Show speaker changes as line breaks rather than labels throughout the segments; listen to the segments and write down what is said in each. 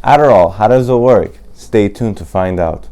Adderall, how does it work? Stay tuned to find out.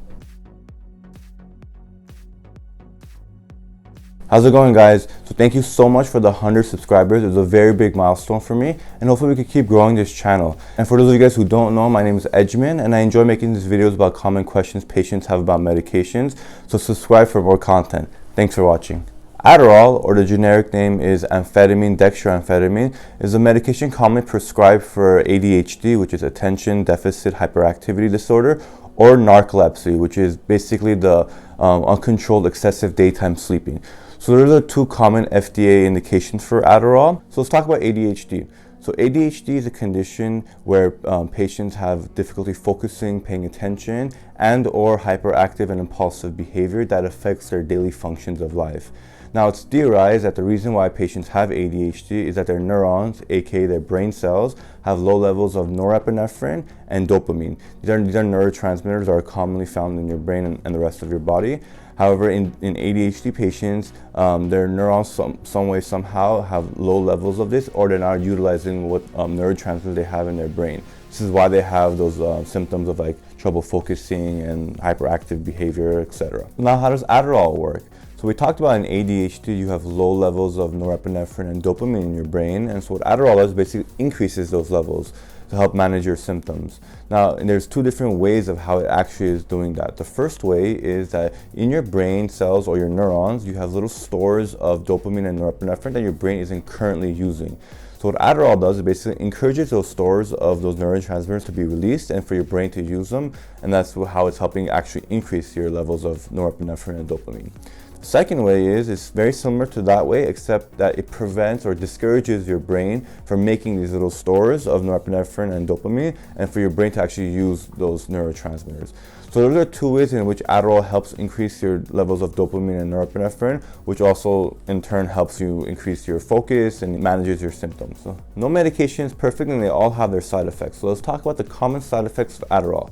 How's it going, guys? So thank you so much for the 100 subscribers. It was a very big milestone for me, and hopefully we can keep growing this channel. And for those of you guys who don't know, my name is Edgeman, and I enjoy making these videos about common questions patients have about medications. So subscribe for more content. Thanks for watching. Adderall, or the generic name is amphetamine dextroamphetamine, is a medication commonly prescribed for ADHD, which is attention deficit hyperactivity disorder, or narcolepsy, which is basically the uncontrolled excessive daytime sleeping. So those are two common FDA indications for Adderall. So let's talk about ADHD. So ADHD is a condition where patients have difficulty focusing, paying attention, and or hyperactive and impulsive behavior that affects their daily functions of life. Now, it's theorized that the reason why patients have ADHD is that their neurons, aka their brain cells, have low levels of norepinephrine and dopamine. These are neurotransmitters that are commonly found in your brain and the rest of your body. However, in ADHD patients, their neurons some way, somehow have low levels of this, or they're not utilizing what neurotransmitters they have in their brain. This is why they have those symptoms of like trouble focusing and hyperactive behavior, etc. Now, how does Adderall work? So we talked about in ADHD, you have low levels of norepinephrine and dopamine in your brain, and so what Adderall does basically increases those levels to help manage your symptoms. Now, and there's two different ways of how it actually is doing that. The first way is that in your brain cells or your neurons, you have little stores of dopamine and norepinephrine that your brain isn't currently using. So what Adderall does is basically encourages those stores of those neurotransmitters to be released and for your brain to use them, and that's how it's helping actually increase your levels of norepinephrine and dopamine. The second way is it's very similar to that way, except that it prevents or discourages your brain from making these little stores of norepinephrine and dopamine, and for your brain to actually use those neurotransmitters. So those are two ways in which Adderall helps increase your levels of dopamine and norepinephrine, which also in turn helps you increase your focus and manages your symptoms. So no medication is perfect and they all have their side effects. So let's talk about the common side effects of Adderall.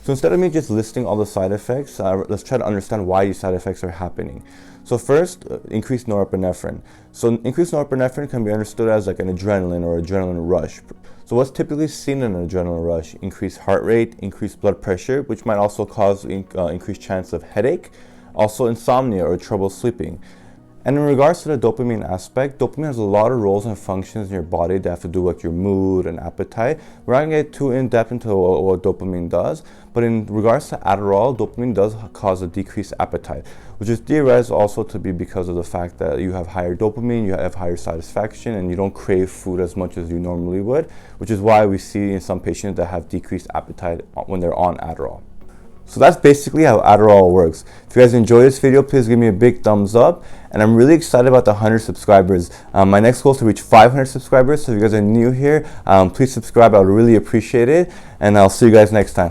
So instead of me just listing all the side effects, let's try to understand why these side effects are happening. So first, increased norepinephrine. So increased norepinephrine can be understood as like an adrenaline or adrenaline rush. So what's typically seen in an adrenaline rush? Increased heart rate, increased blood pressure, which might also cause increased chance of headache, also insomnia or trouble sleeping. And in regards to the dopamine aspect, dopamine has a lot of roles and functions in your body that have to do with your mood and appetite. We're not going to get too in-depth into what dopamine does, but in regards to Adderall, dopamine does cause a decreased appetite, which is theorized also to be because of the fact that you have higher dopamine, you have higher satisfaction, and you don't crave food as much as you normally would, which is why we see in some patients that have decreased appetite when they're on Adderall. So that's basically how Adderall works. If you guys enjoyed this video, please give me a big thumbs up. And I'm really excited about the 100 subscribers. My next goal is to reach 500 subscribers. So if you guys are new here, please subscribe. I would really appreciate it. And I'll see you guys next time.